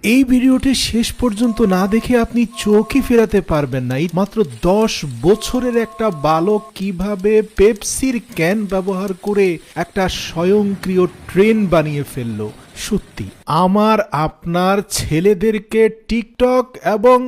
এই ভিডিওটি শেষ পর্যন্ত না দেখে আপনি চোখই ফেরাতে পারবেন না। এই মাত্র 10 বছরের একটা বালক কিভাবে পেপসির ক্যান ব্যবহার করে একটা স্বয়ংক্রিয় ট্রেন বানিয়ে ফেললো। সত্যি আমার আপনার ছেলেদেরকে টিকটক এবং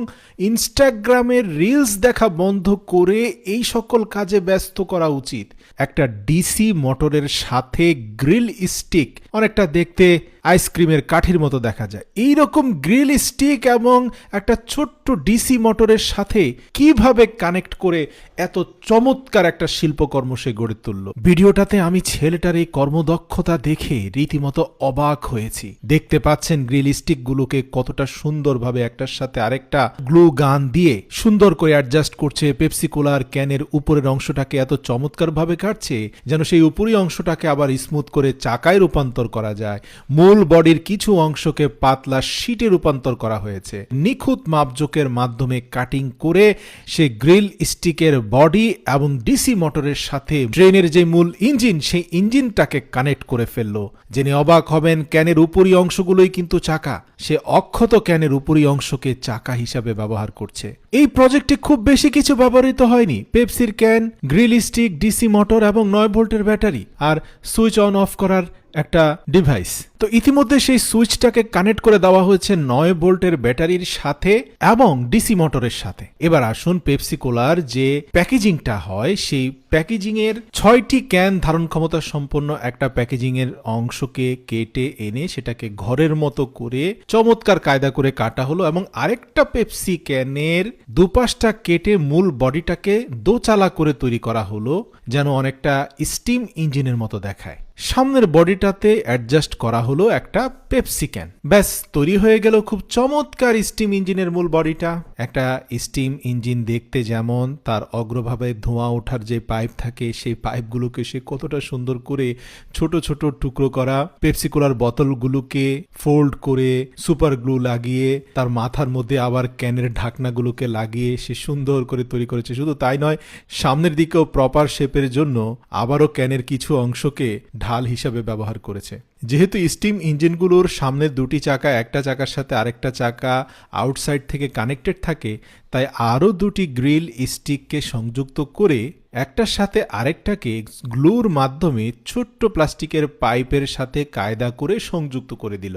ইনস্টাগ্রামের রিলস দেখা বন্ধ করে এই সকল কাজে ব্যস্ত করা উচিত। একটা ডিসি মোটরের সাথে গ্রিল স্টিক, অনেকটা দেখতে আইসক্রিমের কাঠির মতো দেখা যায়, এই রকম গ্রিল স্টিক এবং একটা ছোট্ট ডিসি মোটরের সাথে কিভাবে কানেক্ট করে এত চমৎকার একটা শিল্পকর্ম সে গড়ে তুলল। ভিডিওটাতে আমি ছেলেটার এই কর্মদক্ষতা দেখে রীতিমতো অবাক হয়েছি। দেখতে পাচ্ছেন গ্রিল স্টিক গুলোকে কতটা সুন্দরভাবে একটার সাথে আরেকটা গ্লু গান দিয়ে সুন্দর করে অ্যাডজাস্ট করছে। পেপসি কোলার ক্যানের উপরের অংশটাকে এত চমৎকার ভাবে কাটছে যেন সেই উপরি অংশটাকে আবার স্মুথ করে চাকায় রূপান্তর করা যায়। মূল বডির কিছু অংশকে পাতলা শীটে রূপান্তর করা হয়েছে। নিখুঁত মাপজোকের মাধ্যমে কাটিং করে সে গ্রিল স্টিকের বডি এবং ডিসি মোটরের সাথে ট্রেনের যে মূল ইঞ্জিন, সেই ইঞ্জিনটাকে কানেক্ট করে ফেললো। জেনে অবাক হবেন, ক্যানের উপরি অংশগুলোই কিন্তু চাকা। সে অক্ষত ক্যানের উপরি অংশকে চাকা হিসাবে ব্যবহার করছে। এই প্রজেক্টে খুব বেশি কিছু ব্যবহৃত হয়নি। পেপসির can, grill stick, DC motor এবং 9 ভোল্টের ব্যাটারি আর সুইচ অন অফ করার একটা ডিভাইস। তো ইতিমধ্যে সেই সুইচটাকে কানেক্ট করে দেওয়া হয়েছে 9 ভোল্টের ব্যাটারির সাথে এবং ডিসি মোটরের সাথে। এবার আসুন পেপসি কোলার যে প্যাকেজিংটা হয়, সেই প্যাকেজিং এর 6টি ক্যান ধারণ ক্ষমতা সম্পন্ন একটা প্যাকেজিং এর অংশকে কেটে এনে সেটাকে ঘরের মতো করে চমৎকার কায়দা করে কাটা হলো এবং আরেকটা পেপসি ক্যানের দুপাশটা কেটে মূল বডিটাকে দোচালা করে তৈরি করা হলো যেন অনেকটা স্টিম ইঞ্জিনের মতো দেখায়। সামনের বডিটাতে অ্যাডজাস্ট করা হলো একটা পেপসি ক্যান। ব্যাস তৈরি হয়ে গেল খুব চমৎকার স্টিম ইঞ্জিনের মূল বডিটা। একটা স্টিম ইঞ্জিন দেখতে যেমন, তার অগ্রভাবে ধোঁয়া ওঠার যে পাইপ থাকে, সেই পাইপগুলোকে সে কতটা সুন্দর করে ছোট ছোট টুকরো করা, পেপসি কোলার বোতলগুলোকে ফোল্ড করে সুপার গ্লু লাগিয়ে তার মাথার মধ্যে আবার ক্যানের ঢাকনাগুলোকে লাগিয়ে সে সুন্দর করে তৈরি করেছে। শুধু তাই নয়, সামনের দিকেও প্রপার শেপের জন্য আবারও ক্যানের কিছু অংশকে ঢাল হিসাবে ব্যবহার করেছে। যেহেতু স্টিম ইঞ্জিনগুলোর সামনের দুটি চাকা একটা চাকার সাথে আরেকটা চাকা আউটসাইড থেকে কানেক্টেড থাকে, তাই আরও দুটি গ্রিল স্টিককে সংযুক্ত করে একটার সাথে আরেকটাকে গ্লুর মাধ্যমে ছোট্ট প্লাস্টিকের পাইপের সাথে কায়দা করে সংযুক্ত করে দিল।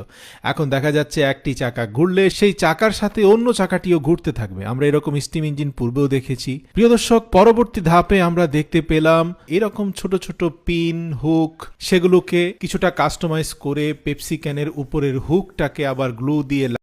এখন দেখা যাচ্ছে একটি চাকা ঘুরলে সেই চাকার সাথে অন্য চাকাটিও ঘুরতে থাকবে। আমরা এরকম স্টিম ইঞ্জিন পূর্বেও দেখেছি। প্রিয় দর্শক, পরবর্তী ধাপে আমরা দেখতে পেলাম এরকম ছোট ছোট পিন, হুক, সেগুলোকে কিছুটা কাস্টমাইজ করে পেপসি ক্যানের উপরের হুকটাকে আবার গ্লু দিয়ে